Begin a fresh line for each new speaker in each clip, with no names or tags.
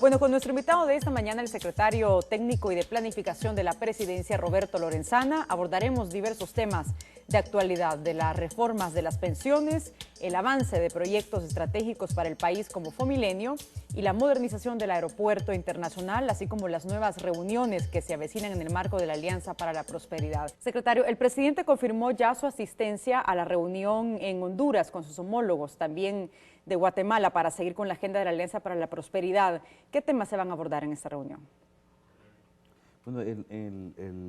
Bueno, con nuestro invitado de esta mañana, el secretario técnico y de planificación de la presidencia, Roberto Lorenzana, abordaremos diversos temas de actualidad, de las reformas de las pensiones, el avance de proyectos estratégicos para el país como Fomilenio y la modernización del aeropuerto internacional, así como las nuevas reuniones que se avecinan en el marco de la Alianza para la Prosperidad. Secretario, el presidente confirmó ya su asistencia a la reunión en Honduras con sus homólogos, también de Guatemala, para seguir con la agenda de la Alianza para la Prosperidad. ¿Qué temas se van a abordar en esta reunión?
Bueno,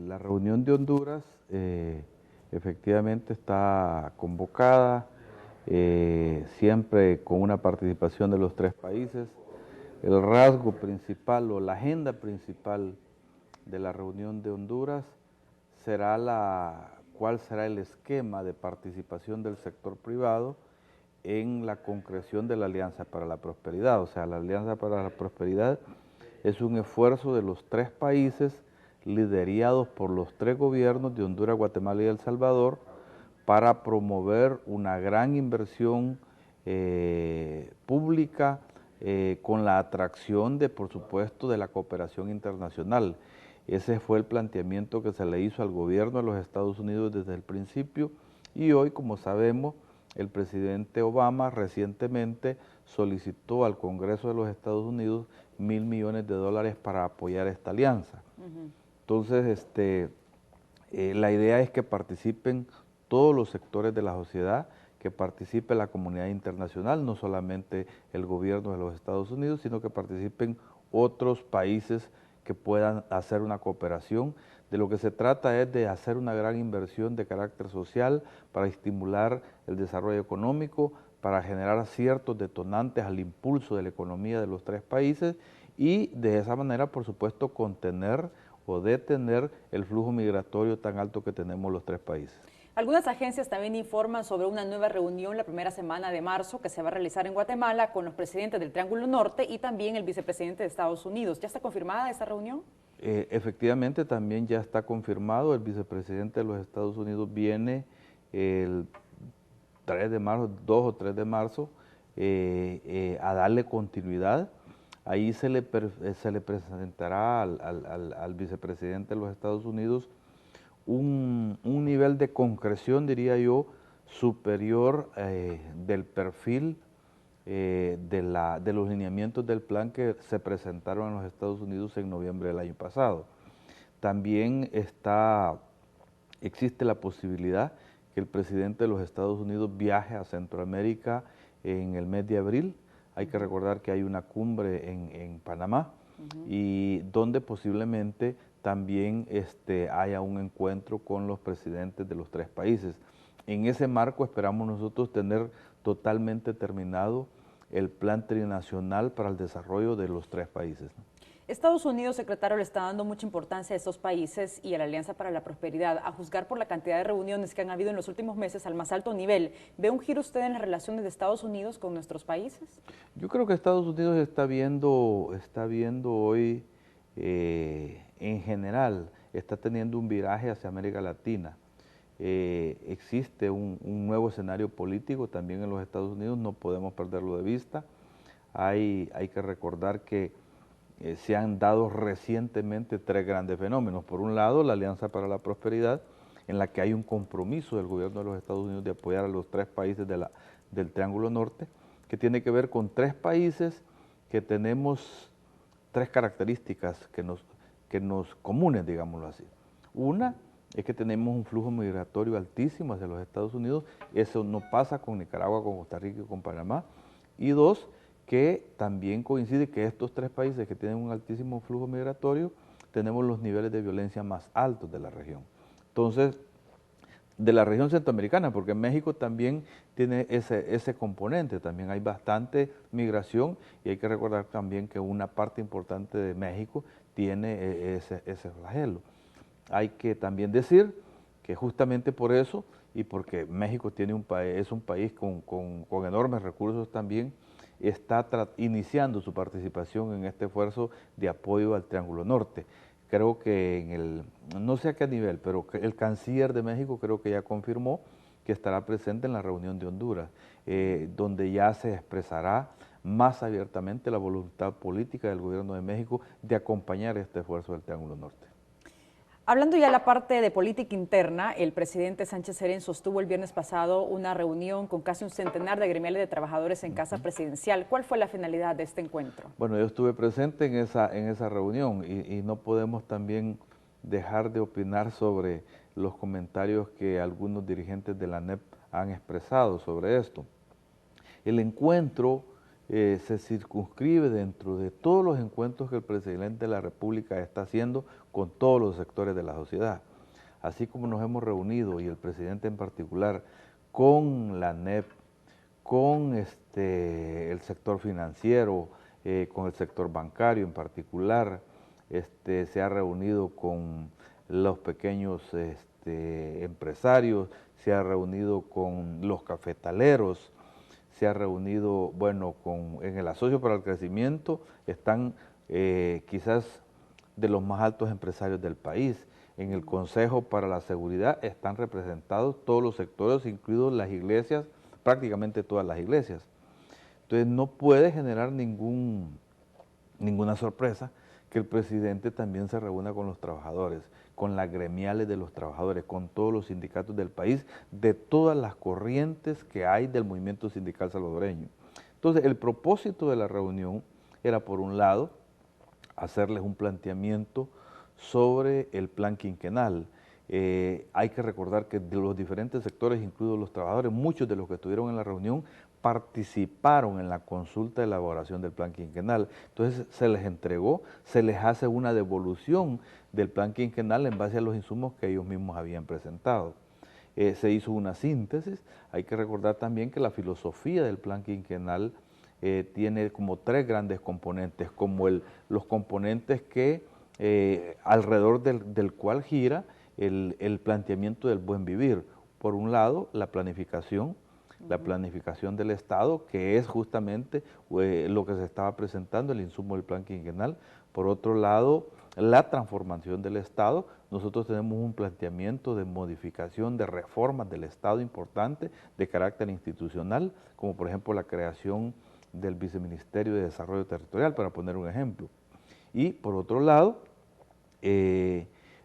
la reunión de Honduras efectivamente está convocada, siempre con una participación de los tres países. El rasgo principal o la agenda principal de la reunión de Honduras será cuál será el esquema de participación del sector privado en la concreción de la Alianza para la Prosperidad. O sea, la Alianza para la Prosperidad es un esfuerzo de los tres países liderados por los tres gobiernos de Honduras, Guatemala y El Salvador para promover una gran inversión pública con la atracción de, por supuesto, de la cooperación internacional. Ese fue el planteamiento que se le hizo al gobierno de los Estados Unidos desde el principio y hoy, como sabemos, el presidente Obama recientemente solicitó al Congreso de los Estados Unidos $1.000 millones para apoyar esta alianza. Entonces, la idea es que participen todos los sectores de la sociedad, que participe la comunidad internacional, no solamente el gobierno de los Estados Unidos, sino que participen otros países que puedan hacer una cooperación. De lo que se trata es de hacer una gran inversión de carácter social para estimular el desarrollo económico, para generar ciertos detonantes al impulso de la economía de los tres países y de esa manera, por supuesto, contener o detener el flujo migratorio tan alto que tenemos los tres países.
Algunas agencias también informan sobre una nueva reunión la primera semana de marzo que se va a realizar en Guatemala con los presidentes del Triángulo Norte y también el vicepresidente de Estados Unidos. ¿Ya está confirmada esta reunión?
Efectivamente, también ya está confirmado. El vicepresidente de los Estados Unidos viene el 3 de marzo, 2 o 3 de marzo, a darle continuidad. Ahí se le presentará al vicepresidente de los Estados Unidos un nivel de concreción, diría yo, superior del perfil de los lineamientos del plan que se presentaron en los Estados Unidos en noviembre del año pasado. También existe la posibilidad que el presidente de los Estados Unidos viaje a Centroamérica en el mes de abril. Hay que recordar que hay una cumbre en Panamá y donde posiblemente también haya un encuentro con los presidentes de los tres países. En ese marco esperamos nosotros tener totalmente terminado el plan trinacional para el desarrollo de los tres países, ¿no?
Estados Unidos, secretario, le está dando mucha importancia a estos países y a la Alianza para la Prosperidad, a juzgar por la cantidad de reuniones que han habido en los últimos meses al más alto nivel. ¿Ve un giro usted en las relaciones de Estados Unidos con nuestros países?
Yo creo que Estados Unidos está viendo hoy, en general, está teniendo un viraje hacia América Latina. Existe un nuevo escenario político también en los Estados Unidos, no podemos perderlo de vista. Hay que recordar que se han dado recientemente tres grandes fenómenos. Por un lado, la Alianza para la Prosperidad, en la que hay un compromiso del gobierno de los Estados Unidos de apoyar a los tres países del Triángulo Norte, que tiene que ver con tres países que tenemos tres características que nos comunes, digámoslo así. Una es que tenemos un flujo migratorio altísimo hacia los Estados Unidos, eso no pasa con Nicaragua, con Costa Rica y con Panamá. Y dos, que también coincide que estos tres países que tienen un altísimo flujo migratorio, tenemos los niveles de violencia más altos de la región. Entonces, de la región centroamericana, porque México también tiene ese componente, también hay bastante migración y hay que recordar también que una parte importante de México tiene ese flagelo. Hay que también decir que justamente por eso y porque México es un país con enormes recursos también, está iniciando su participación en este esfuerzo de apoyo al Triángulo Norte. Creo que no sé a qué nivel, pero el canciller de México creo que ya confirmó que estará presente en la reunión de Honduras, donde ya se expresará más abiertamente la voluntad política del gobierno de México de acompañar este esfuerzo del Triángulo Norte.
Hablando ya de la parte de política interna, el presidente Sánchez Serén sostuvo el viernes pasado una reunión con casi un centenar de gremiales de trabajadores en Casa Presidencial. ¿Cuál fue la finalidad de este encuentro?
Bueno, yo estuve presente en esa reunión y no podemos también dejar de opinar sobre los comentarios que algunos dirigentes de la ANEP han expresado sobre esto. El encuentro se circunscribe dentro de todos los encuentros que el presidente de la República está haciendo con todos los sectores de la sociedad. Así como nos hemos reunido, y el presidente en particular, con la ANEP, con el sector financiero, con el sector bancario en particular, se ha reunido con los pequeños empresarios, se ha reunido con los cafetaleros, se ha reunido, bueno, en el Asocio para el Crecimiento están quizás de los más altos empresarios del país. En el Consejo para la Seguridad están representados todos los sectores, incluidos las iglesias, prácticamente todas las iglesias. Entonces no puede generar ninguna sorpresa que el presidente también se reúna con los trabajadores, con las gremiales de los trabajadores, con todos los sindicatos del país, de todas las corrientes que hay del movimiento sindical salvadoreño. Entonces, el propósito de la reunión era, por un lado, hacerles un planteamiento sobre el plan quinquenal. Hay que recordar que de los diferentes sectores, incluidos los trabajadores, muchos de los que estuvieron en la reunión participaron en la consulta de elaboración del plan quinquenal. Entonces se les entregó, se les hace una devolución del plan quinquenal en base a los insumos que ellos mismos habían presentado. Se hizo una síntesis. Hay que recordar también que la filosofía del plan quinquenal tiene como tres grandes componentes, como los componentes que alrededor del cual gira el planteamiento del buen vivir. Por un lado, la planificación del Estado, que es justamente lo que se estaba presentando, el insumo del plan quinquenal. Por otro lado, la transformación del Estado. Nosotros tenemos un planteamiento de modificación, de reformas del Estado importante, de carácter institucional, como por ejemplo la creación del Viceministerio de Desarrollo Territorial, para poner un ejemplo. Y por otro lado,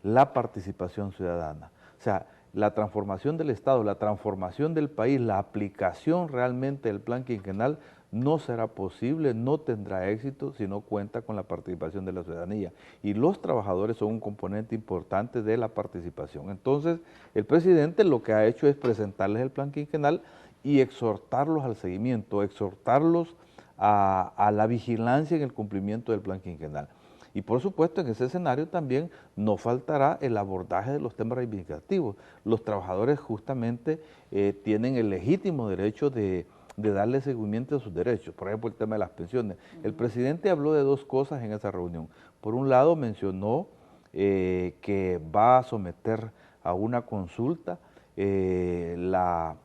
la participación ciudadana. O sea, la transformación del Estado, la transformación del país, la aplicación realmente del plan quinquenal no será posible, no tendrá éxito si no cuenta con la participación de la ciudadanía. Y los trabajadores son un componente importante de la participación. Entonces, el presidente lo que ha hecho es presentarles el plan quinquenal y exhortarlos al seguimiento, exhortarlos a la vigilancia en el cumplimiento del plan quinquenal. Y por supuesto en ese escenario también no faltará el abordaje de los temas reivindicativos. Los trabajadores justamente tienen el legítimo derecho de darle seguimiento a sus derechos, por ejemplo el tema de las pensiones. El presidente habló de dos cosas en esa reunión. Por un lado mencionó que va a someter a una consulta la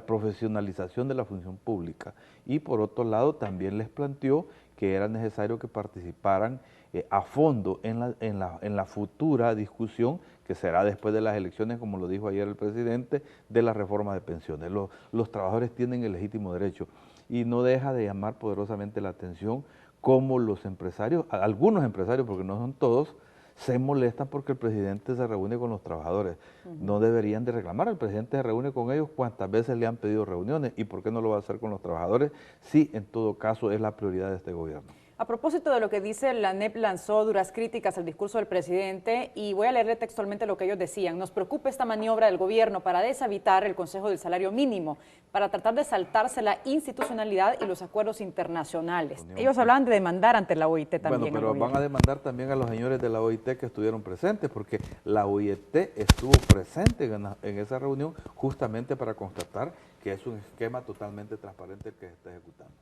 profesionalización de la función pública, y por otro lado también les planteó que era necesario que participaran a fondo en la futura discusión que será después de las elecciones, como lo dijo ayer el presidente, de la reforma de pensiones. Los trabajadores tienen el legítimo derecho, y no deja de llamar poderosamente la atención cómo los empresarios, algunos empresarios, porque no son todos, se molestan porque el presidente se reúne con los trabajadores. No deberían de reclamar, el presidente se reúne con ellos cuantas veces le han pedido reuniones, y ¿por qué no lo va a hacer con los trabajadores? Sí, en todo caso es la prioridad de este gobierno.
A propósito de lo que dice, la ANEP lanzó duras críticas al discurso del presidente, y voy a leerle textualmente lo que ellos decían. Nos preocupa esta maniobra del gobierno para deshabitar el Consejo del Salario Mínimo, para tratar de saltarse la institucionalidad y los acuerdos internacionales. Ellos hablaban de demandar ante la OIT también.
Bueno, pero van a demandar también a los señores de la OIT que estuvieron presentes, porque la OIT estuvo presente en esa reunión justamente para constatar que es un esquema totalmente transparente el que se está ejecutando.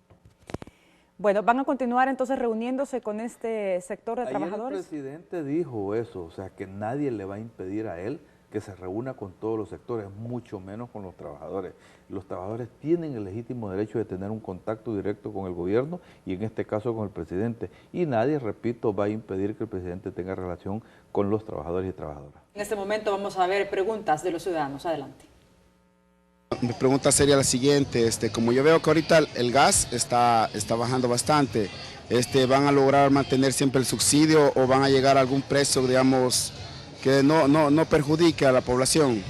Bueno, ¿van a continuar entonces reuniéndose con este sector de trabajadores?
El presidente dijo eso, o sea, que nadie le va a impedir a él que se reúna con todos los sectores, mucho menos con los trabajadores. Los trabajadores tienen el legítimo derecho de tener un contacto directo con el gobierno, y en este caso con el presidente. Y nadie, repito, va a impedir que el presidente tenga relación con los trabajadores y trabajadoras.
En este momento vamos a ver preguntas de los ciudadanos. Adelante.
Mi pregunta sería la siguiente, como yo veo que ahorita el gas está bajando bastante, ¿van a lograr mantener siempre el subsidio o van a llegar a algún precio, digamos, que no perjudique a la población?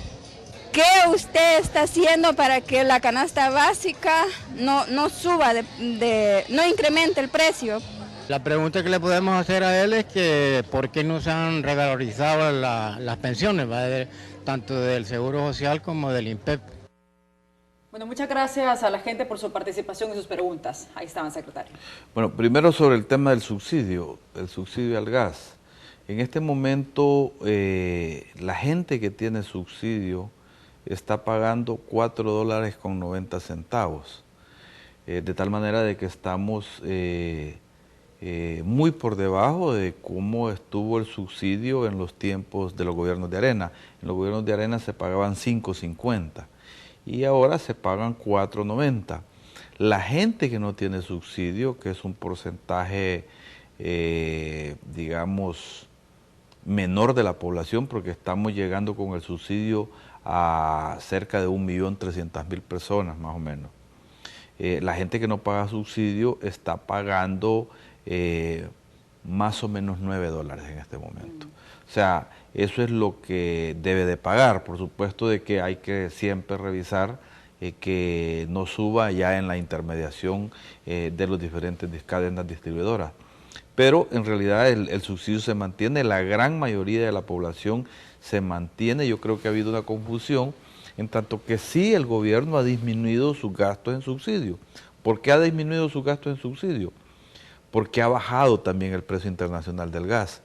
¿Qué usted está haciendo para que la canasta básica no suba, no incremente el precio?
La pregunta que le podemos hacer a él es que por qué no se han revalorizado las pensiones, tanto del Seguro Social como del INPEP.
Bueno, muchas gracias a la gente por su participación y sus preguntas. Ahí estaban, secretario.
Bueno, primero sobre el tema del subsidio al gas. En este momento, la gente que tiene subsidio está pagando $4.90, de tal manera de que estamos muy por debajo de cómo estuvo el subsidio en los tiempos de los gobiernos de Arena. En los gobiernos de Arena se pagaban $5.50 y ahora se pagan $4.90. La gente que no tiene subsidio, que es un porcentaje, digamos, menor de la población, porque estamos llegando con el subsidio a cerca de 1.300.000 personas, más o menos. La gente que no paga subsidio está pagando más o menos $9 en este momento. O sea, eso es lo que debe de pagar. Por supuesto de que hay que siempre revisar que no suba ya en la intermediación de los diferentes cadenas distribuidoras. Pero en realidad el subsidio se mantiene, la gran mayoría de la población se mantiene. Yo creo que ha habido una confusión, en tanto que sí el gobierno ha disminuido sus gastos en subsidio. ¿Por qué ha disminuido sus gastos en subsidio? Porque ha bajado también el precio internacional del gas.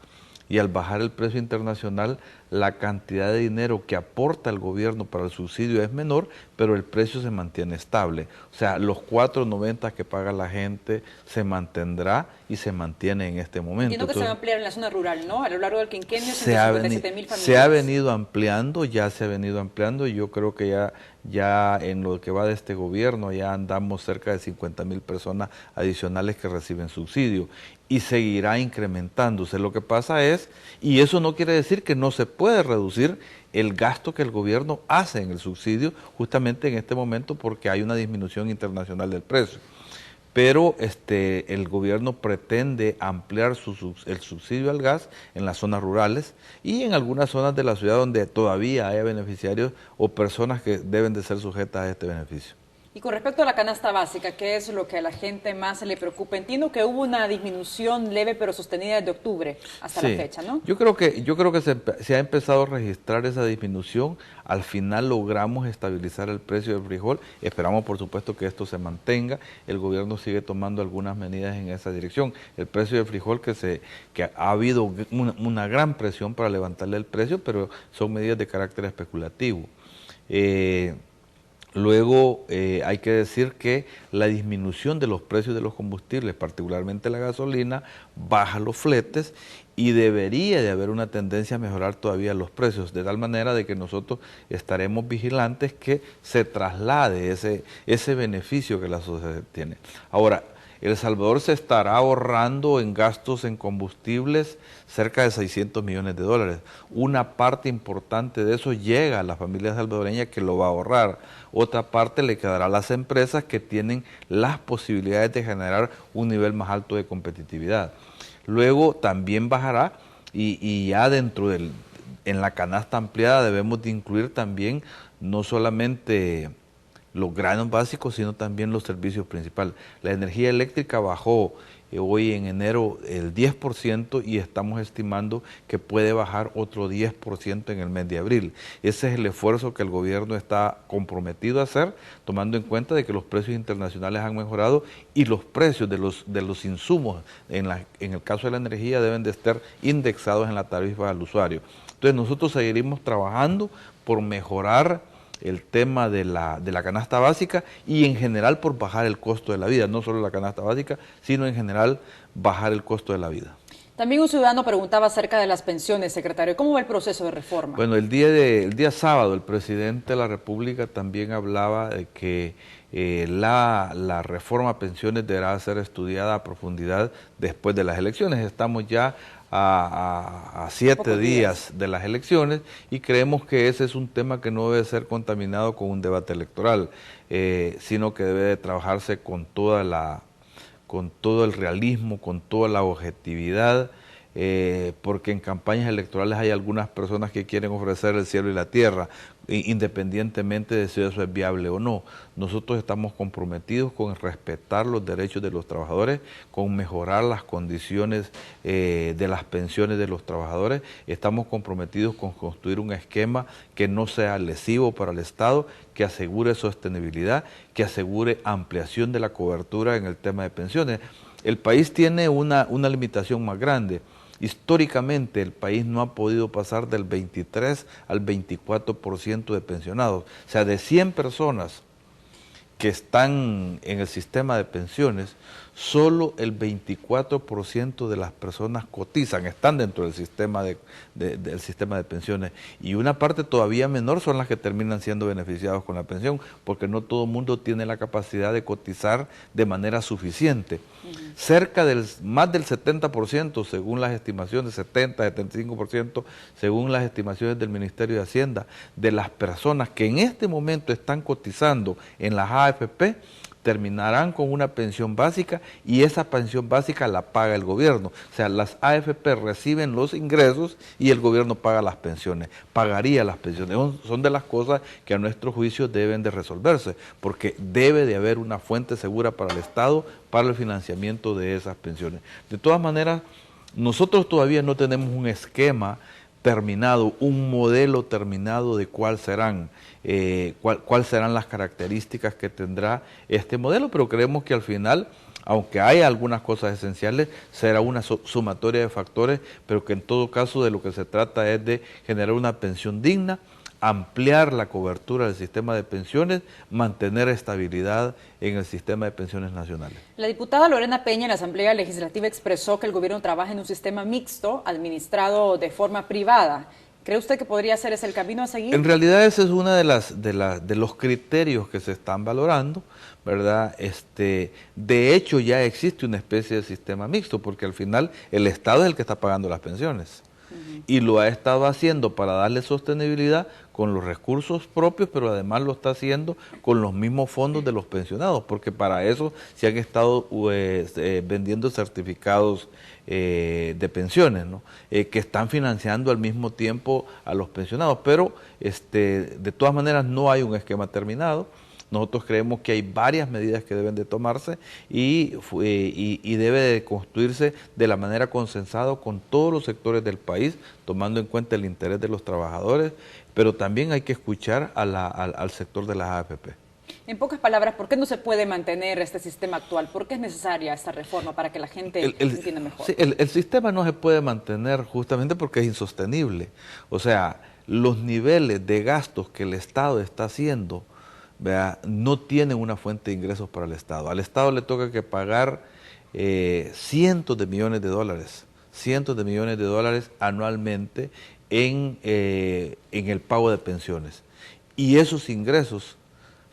Y al bajar el precio internacional, la cantidad de dinero que aporta el gobierno para el subsidio es menor, pero el precio se mantiene estable. O sea, los $4.90 que paga la gente se mantendrá y se mantiene en este momento.
Entiendo que se va a ampliar en la zona rural, ¿no? A lo largo del quinquenio, 157.000 familias.
Se ha venido ampliando, ya se ha venido ampliando, y yo creo que ya en lo que va de este gobierno ya andamos cerca de 50.000 personas adicionales que reciben subsidio y seguirá incrementándose. Lo que pasa es, y eso no quiere decir que no se puede reducir el gasto que el gobierno hace en el subsidio justamente en este momento porque hay una disminución internacional del precio. Pero el gobierno pretende ampliar el subsidio al gas en las zonas rurales y en algunas zonas de la ciudad donde todavía haya beneficiarios o personas que deben de ser sujetas a este beneficio.
Y con respecto a la canasta básica, ¿qué es lo que a la gente más le preocupa? Entiendo que hubo una disminución leve pero sostenida desde octubre hasta la fecha, ¿no?
Yo creo que se ha empezado a registrar esa disminución. Al final logramos estabilizar el precio del frijol. Esperamos, por supuesto, que esto se mantenga. El gobierno sigue tomando algunas medidas en esa dirección. El precio del frijol, que ha habido una gran presión para levantarle el precio, pero son medidas de carácter especulativo. Luego hay que decir que la disminución de los precios de los combustibles, particularmente la gasolina, baja los fletes y debería de haber una tendencia a mejorar todavía los precios, de tal manera de que nosotros estaremos vigilantes que se traslade ese beneficio que la sociedad tiene. Ahora, El Salvador se estará ahorrando en gastos en combustibles cerca de $600 millones. Una parte importante de eso llega a la familia salvadoreña que lo va a ahorrar. Otra parte le quedará a las empresas que tienen las posibilidades de generar un nivel más alto de competitividad. Luego también bajará y ya en la canasta ampliada debemos de incluir también no solamente los granos básicos, sino también los servicios principales. La energía eléctrica bajó hoy en enero el 10% y estamos estimando que puede bajar otro 10% en el mes de abril. Ese es el esfuerzo que el gobierno está comprometido a hacer, tomando en cuenta de que los precios internacionales han mejorado y los precios de los insumos, en el caso de la energía, deben de estar indexados en la tarifa al usuario. Entonces nosotros seguiremos trabajando por mejorar el tema de la canasta básica y en general por bajar el costo de la vida, no solo la canasta básica, sino en general bajar el costo de la vida.
También un ciudadano preguntaba acerca de las pensiones, secretario. ¿Cómo va el proceso de reforma?
Bueno, el día sábado el presidente de la República también hablaba de que la reforma a pensiones deberá ser estudiada a profundidad después de las elecciones. Estamos ya a 7 días de las elecciones, y creemos que ese es un tema que no debe ser contaminado con un debate electoral, sino que debe de trabajarse con todo el realismo, con toda la objetividad, porque en campañas electorales hay algunas personas que quieren ofrecer el cielo y la tierra, independientemente de si eso es viable o no. Nosotros estamos comprometidos con respetar los derechos de los trabajadores, con mejorar las condiciones de las pensiones de los trabajadores. Estamos comprometidos con construir un esquema que no sea lesivo para el Estado, que asegure sostenibilidad, que asegure ampliación de la cobertura en el tema de pensiones. El país tiene una limitación más grande. Históricamente el país no ha podido pasar del 23 al 24% de pensionados. O sea, de 100 personas que están en el sistema de pensiones, solo el 24% de las personas cotizan, están dentro del sistema del sistema de pensiones, y una parte todavía menor son las que terminan siendo beneficiados con la pensión, porque no todo el mundo tiene la capacidad de cotizar de manera suficiente. Más del 70%, según las estimaciones, 75%, según las estimaciones del Ministerio de Hacienda, de las personas que en este momento están cotizando en las AFP, terminarán con una pensión básica, y esa pensión básica la paga el gobierno. O sea, las AFP reciben los ingresos y el gobierno paga las pensiones, pagaría las pensiones. Son de las cosas que a nuestro juicio deben de resolverse, porque debe de haber una fuente segura para el Estado para el financiamiento de esas pensiones. De todas maneras, nosotros todavía no tenemos un esquema terminado, un modelo terminado de cuáles serán las características que tendrá este modelo, pero creemos que al final, aunque hay algunas cosas esenciales, será una sumatoria de factores, pero que en todo caso de lo que se trata es de generar una pensión digna, ampliar la cobertura del sistema de pensiones, mantener estabilidad en el sistema de pensiones nacionales.
La diputada Lorena Peña en la Asamblea Legislativa expresó que el gobierno trabaja en un sistema mixto administrado de forma privada. ¿Cree usted que podría ser ese el camino a seguir?
En realidad ese es uno de los criterios que se están valorando, ¿verdad? De hecho ya existe una especie de sistema mixto, porque al final el Estado es el que está pagando las pensiones. Y lo ha estado haciendo para darle sostenibilidad con los recursos propios, pero además lo está haciendo con los mismos fondos de los pensionados, porque para eso se han estado vendiendo certificados de pensiones, ¿no? Que están financiando al mismo tiempo a los pensionados, pero de todas maneras no hay un esquema terminado. Nosotros creemos que hay varias medidas que deben de tomarse y debe de construirse de la manera consensada con todos los sectores del país, tomando en cuenta el interés de los trabajadores, pero también hay que escuchar al sector de las AFP.
En pocas palabras, ¿por qué no se puede mantener este sistema actual? ¿Por qué es necesaria esta reforma para que la gente entienda mejor?
Sí, el sistema no se puede mantener justamente porque es insostenible. O sea, los niveles de gastos que el Estado está haciendo, no tienen una fuente de ingresos para el Estado. Al Estado le toca que pagar cientos de millones de dólares anualmente en el pago de pensiones. Y esos ingresos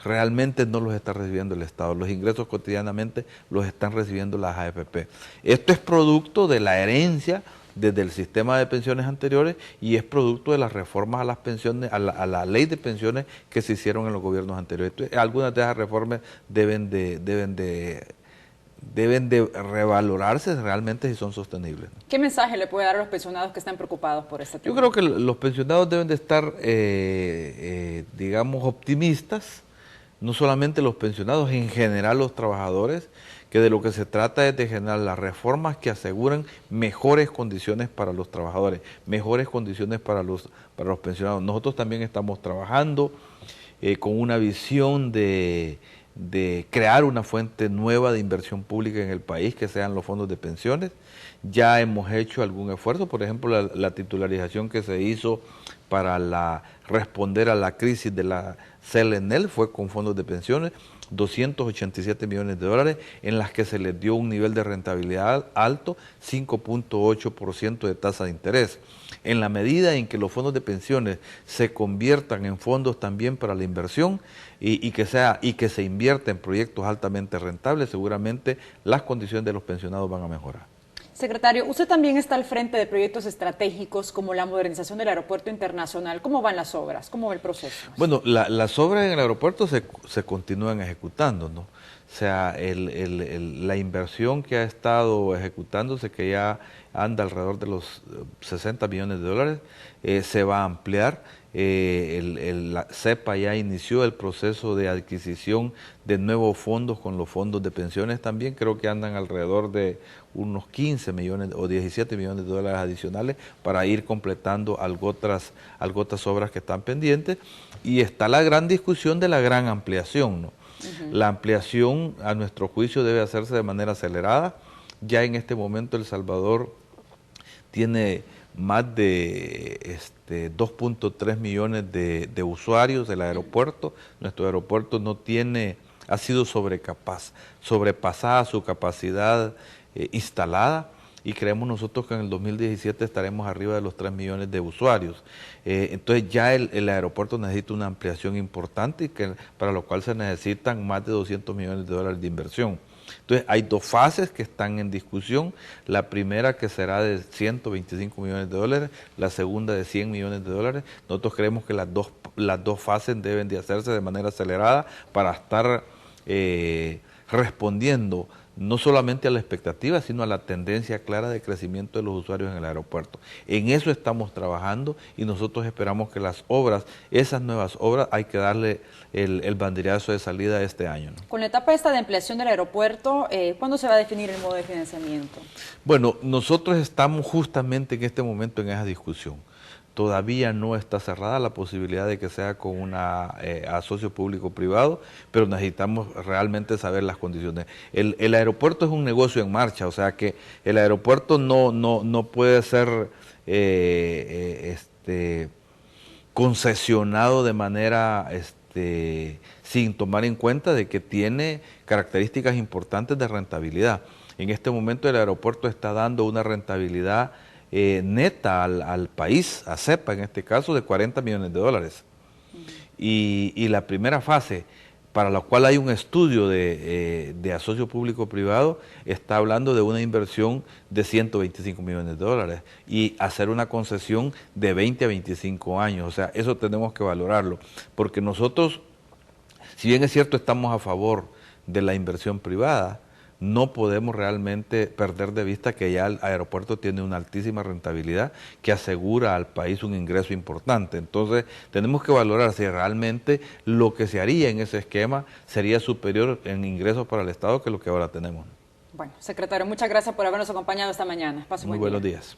realmente no los está recibiendo el Estado. Los ingresos cotidianamente los están recibiendo las AFP. Esto es producto de la herencia desde el sistema de pensiones anteriores y es producto de las reformas a las pensiones, a la ley de pensiones que se hicieron en los gobiernos anteriores. Entonces, algunas de esas reformas deben de revalorarse realmente si son sostenibles.
¿Qué mensaje le puede dar a los pensionados que están preocupados por este tema?
Yo creo que los pensionados deben de estar, digamos, optimistas, no solamente los pensionados, en general los trabajadores, que de lo que se trata es de generar las reformas que aseguran mejores condiciones para los trabajadores, mejores condiciones para los pensionados. Nosotros también estamos trabajando con una visión de crear una fuente nueva de inversión pública en el país, que sean los fondos de pensiones. Ya hemos hecho algún esfuerzo, por ejemplo, la titularización que se hizo para responder a la crisis de la CELENEL fue con fondos de pensiones, 287 millones de dólares, en las que se les dio un nivel de rentabilidad alto, 5.8% de tasa de interés. En la medida en que los fondos de pensiones se conviertan en fondos también para la inversión y que se invierta en proyectos altamente rentables, seguramente las condiciones de los pensionados van a mejorar.
Secretario, usted también está al frente de proyectos estratégicos como la modernización del aeropuerto internacional. ¿Cómo van las obras? ¿Cómo va el proceso?
Bueno, las obras en el aeropuerto se continúan ejecutando, ¿no? O sea, la inversión que ha estado ejecutándose, que ya anda alrededor de los 60 millones de dólares, se va a ampliar. La CEPA ya inició el proceso de adquisición de nuevos fondos con los fondos de pensiones también. Creo que andan alrededor de unos 15 millones o 17 millones de dólares adicionales para ir completando algo otras obras que están pendientes. Y está la gran discusión de la gran ampliación, ¿no? La ampliación, a nuestro juicio, debe hacerse de manera acelerada. Ya en este momento El Salvador tiene más de 2.3 millones de usuarios del aeropuerto. Nuestro aeropuerto ha sido sobrepasada su capacidad instalada, y creemos nosotros que en el 2017 estaremos arriba de los 3 millones de usuarios. Entonces ya el aeropuerto necesita una ampliación importante, para lo cual se necesitan más de 200 millones de dólares de inversión. Entonces hay dos fases que están en discusión: la primera, que será de 125 millones de dólares, la segunda de 100 millones de dólares. Nosotros creemos que las dos fases deben de hacerse de manera acelerada para estar respondiendo no solamente a la expectativa, sino a la tendencia clara de crecimiento de los usuarios en el aeropuerto. En eso estamos trabajando, y nosotros esperamos que esas nuevas obras, hay que darle el banderazo de salida este año, ¿no?
Con la etapa esta de ampliación del aeropuerto, ¿cuándo se va a definir el modo de financiamiento?
Bueno, nosotros estamos justamente en este momento en esa discusión. Todavía no está cerrada la posibilidad de que sea con una asocio público-privado, pero necesitamos realmente saber las condiciones. El aeropuerto es un negocio en marcha, o sea que el aeropuerto no puede ser concesionado de manera sin tomar en cuenta de que tiene características importantes de rentabilidad. En este momento el aeropuerto está dando una rentabilidad neta al país, a CEPA en este caso, de 40 millones de dólares. Y la primera fase, para la cual hay un estudio de asocio público-privado, está hablando de una inversión de 125 millones de dólares y hacer una concesión de 20 a 25 años. O sea, eso tenemos que valorarlo, porque nosotros, si bien es cierto, estamos a favor de la inversión privada, no podemos realmente perder de vista que ya el aeropuerto tiene una altísima rentabilidad que asegura al país un ingreso importante. Entonces, tenemos que valorar si realmente lo que se haría en ese esquema sería superior en ingresos para el Estado que lo que ahora tenemos.
Bueno, secretario, muchas gracias por habernos acompañado esta mañana.
Muy buenos días.